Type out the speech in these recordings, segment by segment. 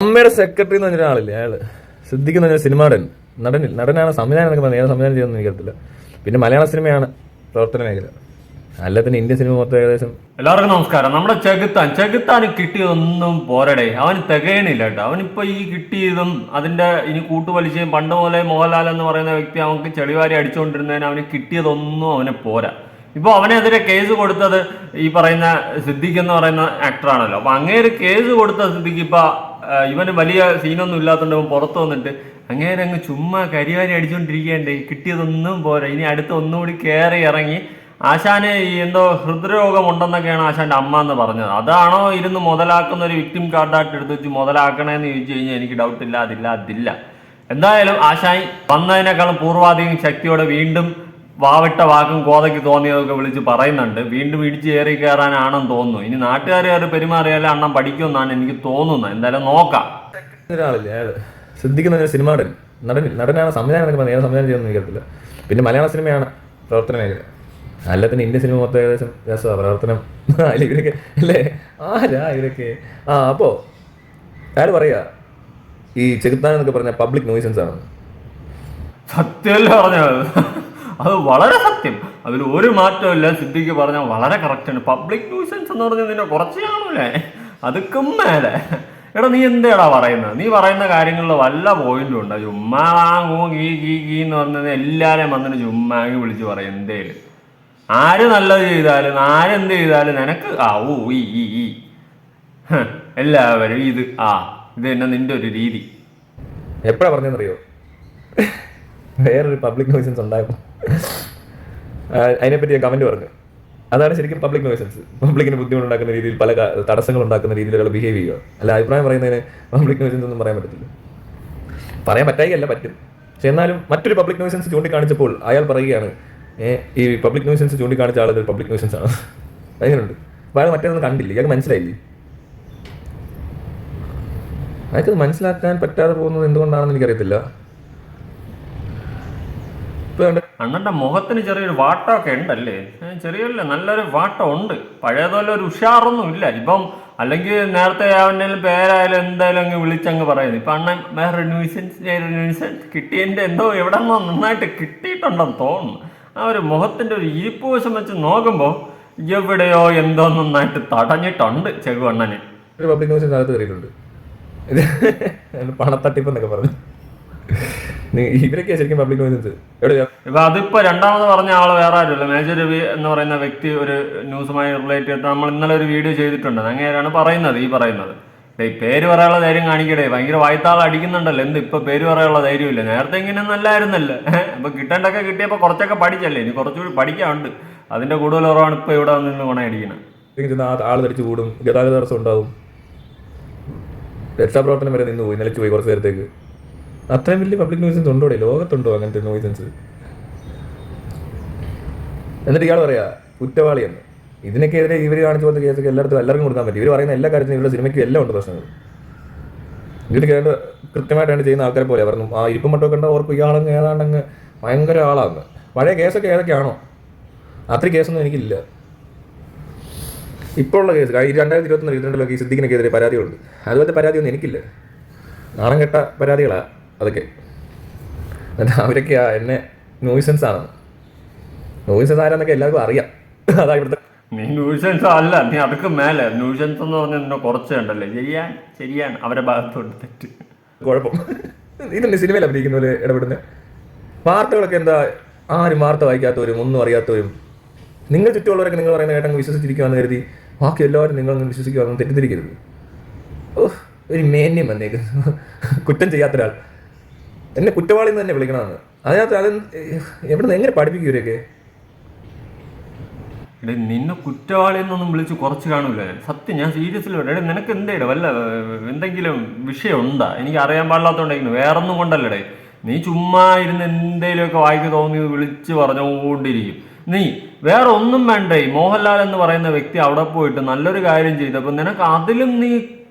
അമ്മയുടെ സെക്രട്ടറി എന്ന് പറഞ്ഞ ഒരാളില്ലേ, അയാള് സിദ്ദിഖ് എന്ന് പറഞ്ഞ നടനാണ്, സംവിധാനം എന്നൊക്കെ പറഞ്ഞാൽ ഏത് സംവിധാനം ചെയ്യുമെന്ന് എനിക്കറിയില്ല. പിന്നെ മലയാള സിനിമയാണ് പ്രവർത്തന മേഖല, അല്ല പിന്നെ ഇന്ത്യൻ സിനിമ മൊത്തം ഏകദേശം. എല്ലാവർക്കും നമസ്കാരം. നമ്മുടെ ചെകുത്താന് കിട്ടിയതൊന്നും പോരടേ, അവന് തികയണില്ല കേട്ടോ. അവനിപ്പോ ഈ കിട്ടിയതും അതിന്റെ ഇനി കൂട്ടുപലിശയും പണ്ട് പോലെ മോഹൻലാൽ എന്ന് പറയുന്ന വ്യക്തി അവർക്ക് ചെളിവാരി അടിച്ചുകൊണ്ടിരുന്നതിന് അവന് കിട്ടിയതൊന്നും അവന് പോരാ. ഇപ്പൊ അവനെതിരെ കേസ് കൊടുത്തത് ഈ പറയുന്ന സിദ്ദിഖ് എന്ന് പറയുന്ന ആക്ടറാണല്ലോ. അപ്പൊ അങ്ങേര് കേസ് കൊടുത്ത സിദ്ദിഖ് ഇപ്പൊ ഇവന് വലിയ സീനൊന്നും ഇല്ലാത്തതുകൊണ്ട് അവൻ പുറത്തു വന്നിട്ട് അങ്ങേര് അങ്ങ് ചുമ്മാ കരിവാരി അടിച്ചുകൊണ്ടിരിക്കേണ്ടേ, കിട്ടിയതൊന്നും പോരാ, ഇനി അടുത്ത് ഒന്നുകൂടി കയറി ഇറങ്ങി ആശാന് ഈ എന്തോ ഹൃദ്രോഗം ഉണ്ടെന്നൊക്കെയാണ് ആശാന്റെ അമ്മ എന്ന് പറഞ്ഞത്. അതാണോ ഇരുന്ന് മുതലാക്കുന്ന ഒരു വിക്ടിം കാർഡായിട്ട് എടുത്ത് വെച്ച് മുതലാക്കണേന്ന് ചോദിച്ചു കഴിഞ്ഞാൽ എനിക്ക് ഡൗട്ടില്ല, അതില്ല. എന്തായാലും ആശാൻ വന്നതിനേക്കാളും പൂർവാധികം ശക്തിയോടെ വീണ്ടും വാവിട്ട വാക്കും കോതയ്ക്ക് തോന്നിയതൊക്കെ വിളിച്ച് പറയുന്നുണ്ട്. വീണ്ടും ഇടിച്ച് കയറി കയറാനാണെന്ന് തോന്നുന്നു. ഇനി നാട്ടുകാർ പെരുമാറിയാലും അണ്ണം പഠിക്കുമെന്നാണ് എനിക്ക് തോന്നുന്നത്. എന്തായാലും നോക്കാം. ഒരാളില്ലേ, അയാള് സിദ്ദിഖ് എന്ന് പറഞ്ഞ നടനാണ്, സംവിധാനം എന്നൊക്കെ പറഞ്ഞാൽ ഏത് സംവിധാനം ചെയ്യുമെന്ന് എനിക്കറിയില്ല. പിന്നെ മലയാള സിനിമയാണ് പ്രവർത്തന മേഖല, അല്ല പിന്നെ ഇന്ത്യൻ സിനിമ മൊത്തം ഏകദേശം രസമാണ് പ്രവർത്തനം. അല്ല ഇവരൊക്കെ അല്ലേ, ആരാ ഇവരൊക്കെ? അപ്പോ അയാൾ പറയാ ഈ ചെകുത്താൻ എന്നൊക്കെ പറഞ്ഞ പബ്ലിക് നോയിസൻസ് ആണ്. സത്യമല്ല പറഞ്ഞത്, അത് വളരെ സത്യം, അതിൽ ഒരു മാറ്റവും ഇല്ല. സിദ്ദിഖ് പറഞ്ഞാൽ വളരെ കറക്റ്റാണ്. പബ്ലിക് ന്യൂസൻസ് എന്ന് പറഞ്ഞാൽ നിന്നെ കുറച്ച് കാണൂലേ, അതുക്കും മേലെ. എടാ നീ എന്താടാ പറയുന്നത്? നീ പറയുന്ന കാര്യങ്ങളിൽ വല്ല പോയിന്റും ഉണ്ടോ? ചുമ്മാ ഗീ എന്ന് പറഞ്ഞത് എല്ലാവരെയും വന്നിട്ട് ചുമ്മാ വിളിച്ച് പറയും എന്തേലും. ആര് നല്ലത് ചെയ്താലും ആരെന്ത് ചെയ്താലും നിനക്ക് ഈ എല്ലാവരും ഇത് തന്നെ നിന്റെ ഒരു രീതി. എപ്പോഴാ പറഞ്ഞെന്നറിയോ? വേറൊരു പബ്ലിക് നോയിസൻസ് ഉണ്ടായപ്പോൾ അതിനെപ്പറ്റി ഞാൻ കമന്റ് പറഞ്ഞു. അതാണ് ശരിക്കും പബ്ലിക് നോയിസൻസ്. പബ്ലിക്കിന് ബുദ്ധിമുട്ടുണ്ടാക്കുന്ന രീതിയിൽ, പല തടസ്സങ്ങൾ ഉണ്ടാക്കുന്ന രീതിയിലുള്ള ബിഹേവ് ചെയ്യുക. അല്ല അഭിപ്രായം പറയുന്നതിന് പബ്ലിക് നോയിസൻസ് ഒന്നും പറയാൻ പറ്റത്തില്ല. പറയാൻ പറ്റായികയല്ല, പറ്റും. പക്ഷെ എന്നാലും മറ്റൊരു പബ്ലിക് നോയിസൻസ് ചൂണ്ടിക്കാണിച്ചപ്പോൾ അയാൾ പറയുകയാണ് ഈ പബ്ലിക് നോയിസൻസ് ചൂണ്ടിക്കാണിച്ച ആളത് പബ്ലിക് നോയിസൻസ് ആണ്. അങ്ങനെയുണ്ട്. അപ്പോൾ അയാൾ മറ്റേതൊന്നും കണ്ടില്ല, ഇയാൾക്ക് മനസ്സിലായില്ലേ? അയാൾക്കത് മനസ്സിലാക്കാൻ പറ്റാതെ പോകുന്നത് എന്തുകൊണ്ടാണെന്ന് എനിക്കറിയത്തില്ല. അണ്ണന്റെ മുഖത്തിന് ചെറിയൊരു വാട്ടമൊക്കെ ഉണ്ടല്ലേ? ചെറിയല്ല, നല്ലൊരു വാട്ടം ഉണ്ട്. പഴയതുപോലെ ഒരു ഉഷാറൊന്നും ഇല്ല ഇപ്പം. അല്ലെങ്കിൽ നേരത്തെ അവനേലും പേരായാലും എന്തായാലും അങ്ങ് വിളിച്ചങ്ങ് പറയുന്നത്. ഇപ്പൊ അണ്ണൻ വേറെ ന്യൂസൻസ് കിട്ടിയതിന്റെ എന്തോ എവിടെ നിന്നോ നന്നായിട്ട് കിട്ടിയിട്ടുണ്ടെന്ന് തോന്നുന്നു. ആ ഒരു മുഖത്തിന്റെ ഒരു ഇരിപ്പ് വശം വെച്ച് നോക്കുമ്പോൾ എവിടെയോ എന്തോ നന്നായിട്ട് തടഞ്ഞിട്ടുണ്ട് ചെകുവണ്ണന്. ഒരു പബ്ലിക് ന്യൂസിന് അകത്ത് കയറിയിട്ടുണ്ട്. പണത്തട്ടിപ്പ് എന്നൊക്കെ പറഞ്ഞു. ഇവരൊക്കെയാ ശരിക്കും പബ്ലിക് നോയിസൻസ്. ഇപ്പൊ അതിപ്പോ രണ്ടാമത് പറഞ്ഞ ആള് വേറെ ആരുമല്ല, മേജർ രവി എന്ന് പറയുന്ന വ്യക്തി ഒരു ന്യൂസുമായി റിലേറ്റ് ചെയ്തിട്ട് നമ്മൾ ഇന്നലെ ഒരു വീഡിയോ ചെയ്തിട്ടുണ്ട്. അങ്ങനെയാണ് പറയുന്നത്. ഈ പേര് പറയാനുള്ള ധൈര്യം കാണിക്കടേ. ഭയങ്കര വായ്ത്താൾ അടിക്കുന്നുണ്ടല്ലോ. ഇപ്പൊ പേര് പറയാനുള്ള ധൈര്യമില്ല. നേരത്തെ ഇങ്ങനെ നല്ലായിരുന്നല്ലോ. അപ്പൊ കിട്ടേണ്ടൊക്കെ കിട്ടിയപ്പോ കുറച്ചൊക്കെ പഠിച്ചല്ലേ, ഇനി കുറച്ചുകൂടി പഠിക്കാനുണ്ട്. അതിന്റെ കൂടുതൽ കുറവാണ് ഇപ്പൊ ഇവിടെ നിന്ന് കൊണയടിക്കുന്നത്. ആള് തടിച്ചു കൂടും, ഗതാഗത തടസ്സം ഉണ്ടാവും, രക്ഷാപ്രവർത്തനം വരെ നിന്ന് പോയി, നിലച്ചു പോയി കുറച്ച് നേരത്തേക്ക്. അത്രയും വലിയ പബ്ലിക് നോയിസൻസ് ഉണ്ടോ ലോകത്തുണ്ടോ അങ്ങനത്തെ നോയിസൻസ്? എന്നിട്ട് ഇയാൾ പറയാ കുറ്റവാളിയെന്ന്. ഇതിനൊക്കെതിരെ ഇവർ കാണിച്ചു പോകുന്ന കേസൊക്കെ എല്ലാവർക്കും കൊടുക്കാൻ പറ്റും. ഇവർ പറയുന്ന എല്ലാ കാര്യത്തിനും ഇവരുടെ സിനിമയ്ക്കും എല്ലാം ഉണ്ട് പ്രശ്നങ്ങൾ. ഇതിൽ കേട്ട് കൃത്യമായിട്ടാണ് ചെയ്യുന്ന ആൾക്കാരെ പോലെ പറഞ്ഞു. ഇരിപ്പം മട്ടൊക്കെ കണ്ട ഓർക്കും ഇയാളങ്ങ് ഏതാണ്ടങ്ങ് ഭയങ്കര ആളാണ്. പഴയ കേസൊക്കെ ഏതൊക്കെയാണോ അത്രയും കേസൊന്നും എനിക്കില്ല. ഇപ്പോൾ ഉള്ള കേസ് 2021-22 ഈ സിദ്ദിഖിനെതിരെ പരാതികളുണ്ട്. അതുപോലത്തെ പരാതിയൊന്നും എനിക്കില്ല. നാണം കെട്ട പരാതികളാണ് അതൊക്കെ. അവരൊക്കെയാ എന്നെ നോയിസൻസ് ആണെന്ന്. നോയിസൻസ് ആരാന്നൊക്കെ എല്ലാവർക്കും അറിയാം. അതാ ഇവിടുത്തെ. നീ ന്യൂസൻസ് അല്ല, നീ അതൊക്കെ മേലെ. ന്യൂസൻസ് എന്ന് പറഞ്ഞാൽ നിന്നെ കുറച്ച് കണ്ടല്ലേ. ശരിയാണ് അവരുടെ ഭാഗത്തോട്ട് തെറ്റ്. കുഴപ്പം ഇതല്ലേ സിനിമയിൽ അഭിനയിക്കുന്ന പോലെ ഇടപെടുന്നത്. വാർത്തകളൊക്കെ എന്താ, ആരും വാർത്ത വായിക്കാത്തവരും ഒന്നും അറിയാത്തവരും. നിങ്ങൾ ചുറ്റുമുള്ളവരൊക്കെ നിങ്ങൾ പറയുന്ന കേട്ടങ്ങ് വിശ്വസിച്ചിരിക്കുവാന്ന് കരുതി ബാക്കി എല്ലാവരും നിങ്ങളൊന്നും വിശ്വസിക്കുവാന്ന് തെറ്റിദ്ധരിക്കരുത്. ഒരു മേന്യം വന്നേക്കുന്നു. കുറ്റം ചെയ്യാത്തൊരാൾ എന്നെ കുറ്റവാളി എന്ന് തന്നെ വിളിക്കണമെന്ന്. അതിനകത്ത് അത് എവിടെ എങ്ങനെ പഠിപ്പിക്കും ഇവരൊക്കെ? നിന്നെ കുറ്റവാളി എന്നൊന്നും വിളിച്ച് കുറച്ച് കാണൂല. സത്യം, ഞാൻ സീരിയസ്ലി പറയാം. നിനക്ക് എന്തേടെ വല്ല എന്തെങ്കിലും വിഷയം ഉണ്ടാ? എനിക്ക് അറിയാൻ പാടില്ലാത്തോണ്ടായിരുന്നു, വേറൊന്നും കൊണ്ടല്ലേ. നീ ചുമ്മാ ഇരുന്ന് എന്തേലുമൊക്കെ വായിക്ക് തോന്നിയത് വിളിച്ച് പറഞ്ഞുകൊണ്ടിരിക്കും. നീ വേറെ ഒന്നും വേണ്ടേ. മോഹൻലാൽ എന്ന് പറയുന്ന വ്യക്തി അവിടെ പോയിട്ട് നല്ലൊരു കാര്യം ചെയ്തപ്പോൾ നിനക്ക് അതിലും നീ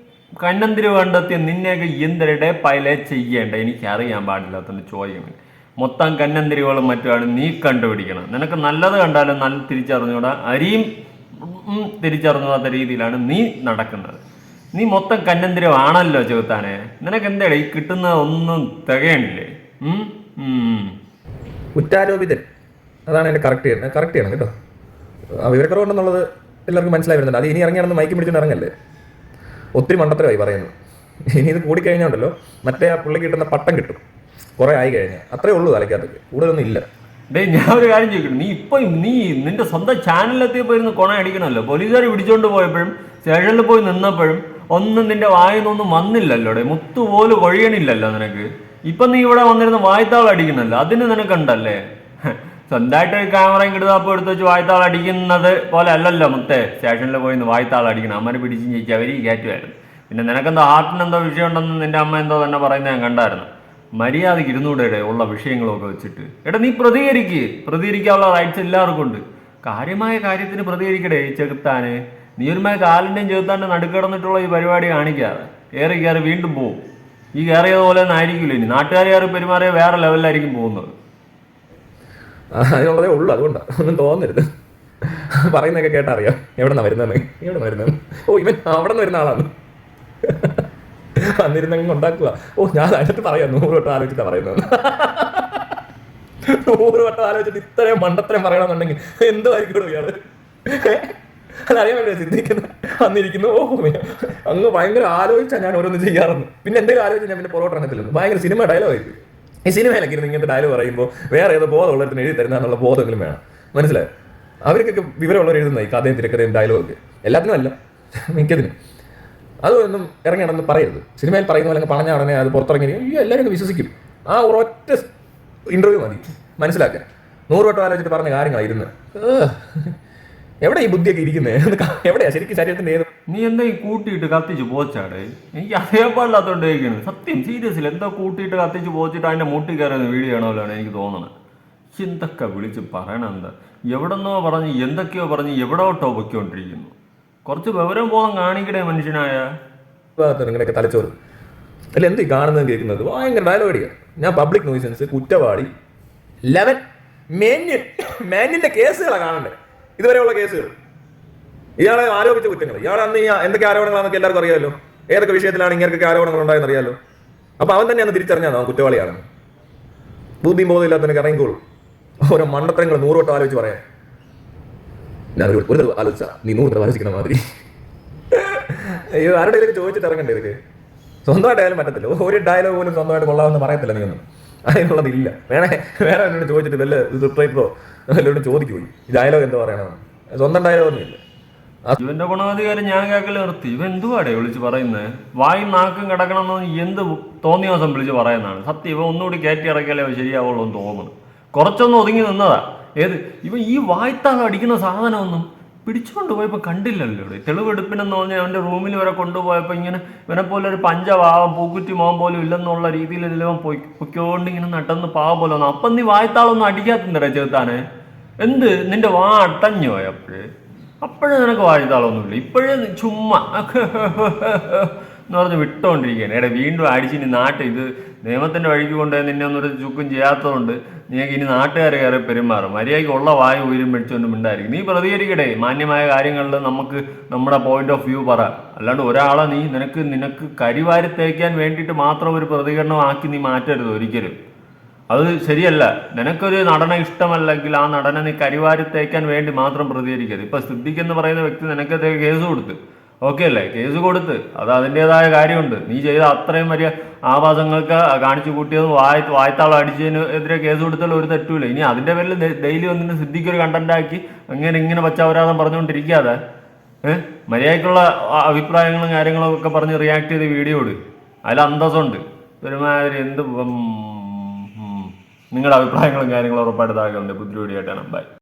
കണ്ണന്തിരി കണ്ടെത്തിയ നിന്നെയൊക്കെ എന്തരുടെ പൈലെ ചെയ്യേണ്ട എനിക്കറിയാൻ പാടില്ലാത്തതുകൊണ്ട് ചോദിക്കണം. മൊത്തം കന്നന്തിരികളും മറ്റുമാണ് നീ കണ്ടുപിടിക്കണം. നിനക്ക് നല്ലത് കണ്ടാലും നല്ല തിരിച്ചറിഞ്ഞൂടാ, അരിയും തിരിച്ചറിഞ്ഞാത്ത രീതിയിലാണ് നീ നടക്കുന്നത്. നീ മൊത്തം കന്നന്തിരമാണല്ലോ ചെകുത്താനെ. നിനക്ക് എന്താ ഈ കിട്ടുന്ന ഒന്നും തികയണില്ലേ? കുറ്റാരോപിതൻ, അതാണ് എൻ്റെ കറക്റ്റ് ചെയ്യണം കേട്ടോ. ആ വിവരക്കുറവുണ്ടെന്നുള്ളത് എല്ലാവർക്കും മനസ്സിലായി വരുന്നുണ്ട്. അത് ഇനി ഇറങ്ങിയാണെന്ന് മൈക്ക് പിടിച്ചുകൊണ്ട് ഇറങ്ങല്ലേ. ഒത്തിരി മണ്ടത്തരമായി പറയുന്നു. ഇനി ഇത് കൂടിക്കഴിഞ്ഞുണ്ടല്ലോ മറ്റേ ആ പുള്ളിക്ക് കിട്ടുന്ന പട്ടം കിട്ടും കുറേ ആയി കഴിഞ്ഞാൽ. അത്രേ ഉള്ളൂ തലയ്ക്കകത്ത്, കൂടുതലൊന്നും ഇല്ല. ഡേ ഞാൻ ഒരു കാര്യം ചോദിക്കണം, നീ നിന്റെ സ്വന്തം ചാനലിലെത്തിയപ്പോൾ ഇരുന്ന് കൊണ അടിക്കണമല്ലോ. പോലീസുകാർ പിടിച്ചോണ്ട് പോയപ്പോഴും സ്റ്റേഷനിൽ പോയി നിന്നപ്പോഴും ഒന്നും നിന്റെ വായിന്നൊന്നും വന്നില്ലല്ലോ. ഡേ മുത്തു പോലും കൊഴിയണില്ലല്ലോ നിനക്ക്. ഇപ്പൊ നീ ഇവിടെ വന്നിരുന്ന് വായ്ത്താളം അടിക്കണല്ലോ, അതിന് നിനക്കുണ്ടല്ലേ? സ്വന്തമായിട്ട് ക്യാമറയും കിടുതാപ്പം എടുത്ത് വെച്ച് വായ്ത്താളം അടിക്കുന്നത് പോലെ അല്ലല്ലോ മുത്തേ സ്റ്റേഷനിൽ പോയി വായ്ത്താളം അടിക്കണം. അമ്മനെ പിടിച്ചും ചോദിച്ചാൽ അവർ കയറ്റുമായിരുന്നു. പിന്നെ നിനക്കെന്തോ ഹാർട്ടിനെന്തോ വിഷയം ഉണ്ടെന്ന് നിന്റെ അമ്മ എന്തോ തന്നെ പറയുന്നത് ഞാൻ കണ്ടായിരുന്നു. മര്യാദയ്ക്ക് ഇരുന്നൂടെ ഉള്ള വിഷയങ്ങളൊക്കെ വെച്ചിട്ട്. എടാ നീ പ്രതികരിക്കാനുള്ള റൈറ്റ്സ് എല്ലാവർക്കും ഉണ്ട്. കാര്യമായ കാര്യത്തിന് പ്രതികരിക്കടേ ചെകുത്താന്. നീ ഒരുമായ കാലിൻ്റെയും ചെകുത്താൻ്റെ നടുക്കിടന്നിട്ടുള്ള ഈ പരിപാടി കാണിക്കാതെ കയറി വീണ്ടും പോവും. ഈ കയറിയതുപോലെ ഒന്നും ആയിരിക്കില്ല. ഇനി നാട്ടുകാർ കയറി പെരുമാറിയ വേറെ ലെവലിലായിരിക്കും പോകുന്നത്. അതിനുള്ളതേ ഉള്ളൂ, അതുകൊണ്ടാണ്. ഒന്നും തോന്നരുത്. പറയുന്നതൊക്കെ കേട്ടറിയാം എവിടെ നിന്നാണ് വരുന്നത്. ഓ ഇവൻ അവിടെ നിന്ന് വരുന്ന ആളാണ്. വന്നിരുന്നെങ്കിൽ ഉണ്ടാക്കുക. ഓ ഞാൻ അതിനകത്ത് പറയാം 100 വട്ടം ആലോചിച്ചിട്ടാണ് പറയുന്നത്. 100 വട്ടം ആലോചിച്ചിട്ട് ഇത്രയും മണ്ടത്തരം പറയണമെന്നുണ്ടെങ്കിൽ എന്തുമായിരിക്കും ഇയാള്? അതറിയാൻ വേണ്ടി ചിന്തിക്കുന്നത്. വന്നിരിക്കുന്നു. ഓ അങ്ങ് ഭയങ്കര ആലോചിച്ചാൽ ഞാൻ ഓരോന്ന് ചെയ്യാറുണ്ട്. പിന്നെ എന്തെങ്കിലും ആലോചിച്ച് ഞാൻ പിന്നെ പുറകോട്ട് ഇറങ്ങത്തില്ലെന്ന്. ഭയങ്കര സിനിമ ഡയലോഗായിരിക്കും. ഈ സിനിമയിലൊക്കെ ഇരുന്ന് ഇങ്ങനത്തെ ഡയലോഗ് പറയുമ്പോൾ വേറെ ഏതോ ബോധമുള്ളവർക്ക് എഴുതി തരുന്നുള്ള ബോധമെങ്കിലും വേണം. മനസ്സിലായോ? അവർക്കൊക്കെ വിവരമുള്ളവർ എഴുതുന്ന ഈ കഥയും തിരക്കഥയും ഡയലോഗൊക്കെ എല്ലാത്തിനും അല്ല, മിക്കതിനും. അതൊന്നും ഇറങ്ങിയാണെന്ന് പറയരുത്. സിനിമയിൽ പറയുന്ന പോലെ പറഞ്ഞ ഉടനെ അത് പുറത്തിറങ്ങി എല്ലാവരും വിശ്വസിക്കും. ആ ഒരൊറ്റ ഇന്റർവ്യൂ മതി മനസ്സിലാക്കാൻ. 100 വട്ടം ആലോചിച്ചിട്ട് പറഞ്ഞ കാര്യങ്ങളായിരുന്നു. എവിടെ ഈ ബുദ്ധിയൊക്കെ ഇരിക്കുന്നത്? എവിടെയാ ശരിക്കും ശരീരത്തിന്റെ ഏത്? നീ എന്താ ഈ കൂട്ടിയിട്ട് കത്തിച്ച് പോച്ചാടേ? എനിക്ക് അറിയാൻ പാടില്ലാത്തോണ്ടിരിക്കുന്നത് സത്യം. സീരിയസിൽ എന്താ കൂട്ടിയിട്ട് കത്തിച്ച് പോച്ചിട്ട് അതിന്റെ മുട്ടി കയറുന്ന വീഡിയോ ആണോലാണ് എനിക്ക് തോന്നുന്നത്. എന്തൊക്കെ വിളിച്ച് പറയണം. എന്താ എവിടെന്നോ പറഞ്ഞ് എന്തൊക്കെയോ പറഞ്ഞ് എവിടോട്ടോ പൊയ്ക്കൊണ്ടിരിക്കുന്നു. കുറച്ച് വിവരം ബോധം കാണിക്കണേ മനുഷ്യനായ. നിങ്ങളുടെയൊക്കെ തലച്ചോറ് അല്ല എന്ത് കാണുന്നത് കേൾക്കുന്നത് ഭയങ്കര ഡയലോഗ് അടിക്കുക. ഞാൻ പബ്ലിക് നോയിസൻസ്, കുറ്റവാളി, 11 മാന്യന്റെ കേസുകളാണ് കാണണ്ടേ. ഇതുവരെയുള്ള കേസുകൾ, ഇയാളെ ആരോപിച്ച കുറ്റങ്ങൾ, ഇയാൾ അന്ന് എന്തൊക്കെ ആരോപണങ്ങളാണെന്നൊക്കെ എല്ലാവർക്കും അറിയാമല്ലോ. ഏതൊക്കെ വിഷയത്തിലാണ് ഇങ്ങനെയൊക്കെ ആരോപണങ്ങൾ ഉണ്ടായെന്ന് അറിയാമല്ലോ. അപ്പൊ അവൻ തന്നെ അന്ന് തിരിച്ചറിഞ്ഞാൽ അവൻ കുറ്റവാളിയാണെന്ന്. ബുദ്ധിയും ബോധം ഇല്ലാത്തവനൊക്കെ ഇറങ്ങിക്കോളും. ഓരോ മണ്ടത്തരങ്ങൾ 100 വട്ടം ആലോചിച്ച് പറയാം. ഞാൻ ഒരു തരം ആലോചിച്ച നീ 100 തരം ആലോചിക്കണ മാതിരി. ആരുടെ ചോദിച്ചിട്ട് ഇറങ്ങണ്ടേ ഇതൊക്കെ? സ്വന്തമായിട്ടായാലും പറ്റത്തില്ല. ഒരു ഡയലോഗ് പോലും സ്വന്തമായിട്ട് കൊള്ളാമെന്ന് പറയത്തില്ല നീയൊന്നും. അതിനുള്ളതില്ല. വേറെ എന്നോട് ചോദിച്ചിട്ട് വല്ല റിപ്ലൈപ്പോ വല്ലവരോടും ചോദിക്കുപോയി ഈ ഡയലോഗ് എന്താ പറയണമെന്ന്. സ്വന്തം ഡയലോഗൊന്നും ഇല്ല. ഇവന്റെ ഗുണാധികാരം ഞാൻ കേൾക്കല് നിർത്തി. ഇവ എന്തുവാടേ വിളിച്ച് പറയുന്നത്? വായും നാക്കും കിടക്കണമെന്ന് എന്ത് തോന്നിയ ദിവസം വിളിച്ച് പറയുന്നതാണ് സത്യം. ഇവ ഒന്നുകൂടി കയറ്റി ഇറക്കിയാലേ ശരിയാവുള്ളൂ എന്ന് തോന്നുന്നു. കുറച്ചൊന്നും ഒതുങ്ങി നിന്നതാ. ഇവ ഈ വായ്ത്താളം അടിക്കുന്ന സാധനമൊന്നും പിടിച്ചുകൊണ്ട് പോയപ്പോൾ കണ്ടില്ലല്ലോ. ഇവിടെ തെളിവെടുപ്പിനെന്ന് പറഞ്ഞാൽ അവൻ്റെ റൂമിൽ വരെ കൊണ്ടുപോയപ്പോൾ ഇങ്ങനെ ഇവനെ പോലെ ഒരു പഞ്ചഭാവം പൂക്കുറ്റി മോൻ പോലും ഇല്ലെന്നുള്ള രീതിയിൽ ഇതിലവൻ പൊയ്ക്കൊണ്ട് ഇങ്ങനെ നടന്ന് പാവം പോലെ വന്നു. അപ്പം നീ വായ്ത്താളൊന്നും അടിക്കാത്തണ്ടേ ചെറുത്താനെ? എന്ത് നിന്റെ വാ അട്ടഞ്ഞു പോയ അപ്പോഴും നിനക്ക് വായ്ത്താളൊന്നുമില്ല. ഇപ്പോഴും ചുമ്മാ എന്ന് പറഞ്ഞ് വിട്ടോണ്ടിരിക്കുകയാണ്. എടാ വീണ്ടും അടിച്ചിനി നാട്ടിൽ ഇത് നിയമത്തിന്റെ വഴിക്ക് കൊണ്ടുപോയി നിന്നെ ഒന്നൊരു ചുക്കും ചെയ്യാത്തതുകൊണ്ട് നിങ്ങൾക്ക് ഇനി നാട്ടുകാരെ കയറി പെരുമാറും. മര്യാദയ്ക്ക് ഉള്ള വായു ഉയരും പിടിച്ചുകൊണ്ട് മിണ്ടായിരിക്കും. നീ പ്രതികരിക്കടേ മാന്യമായ കാര്യങ്ങളിൽ നമുക്ക് നമ്മുടെ പോയിന്റ് ഓഫ് വ്യൂ പറ. അല്ലാണ്ട് ഒരാളെ നിനക്ക് കരിവാരി തേക്കാൻ വേണ്ടിയിട്ട് മാത്രം ഒരു പ്രതികരണം ആക്കി നീ മാറ്റരുത് ഒരിക്കലും. അത് ശരിയല്ല. നിനക്കൊരു നടനെ ഇഷ്ടമല്ലെങ്കിൽ ആ നടനെ നീ കരിവാരി തേക്കാൻ വേണ്ടി മാത്രം പ്രതികരിക്കരുത്. ഇപ്പൊ സിദ്ദിഖ് എന്ന് പറയുന്ന വ്യക്തി നിനക്കെതിരെ കേസ് കൊടുത്ത്, ഓക്കെ അല്ലേ? കേസ് കൊടുത്ത് അത് അതിൻ്റെതായ കാര്യമുണ്ട്. നീ ചെയ്ത അത്രയും വലിയ ആവാസങ്ങൾക്ക് കാണിച്ചു കൂട്ടിയത് വായ്ത്താളം അടിച്ചതിന് എതിരെ കേസ് കൊടുത്താൽ ഒരു തെറ്റുമില്ല. ഇനി അതിൻ്റെ പേരിൽ ഡെയിലി വന്നിട്ട് സിദ്ദിഖ് ഒരു കണ്ടന്റ് ആക്കി ഇങ്ങനെ പച്ചാവരാധം പറഞ്ഞുകൊണ്ടിരിക്കാതെ മര്യാദയ്ക്കുള്ള അഭിപ്രായങ്ങളും കാര്യങ്ങളും ഒക്കെ പറഞ്ഞ് റിയാക്ട് ചെയ്ത് വീഡിയോ ഇട്. അതിൽ അന്തസ്സുണ്ട്. ഒരുമാതിരി നിങ്ങളുടെ അഭിപ്രായങ്ങളും കാര്യങ്ങളും ഉറപ്പായിട്ട് താഴെ ഉണ്ട്. പുതിയ വീഡിയോ ആയിട്ടാണ്. ബൈ.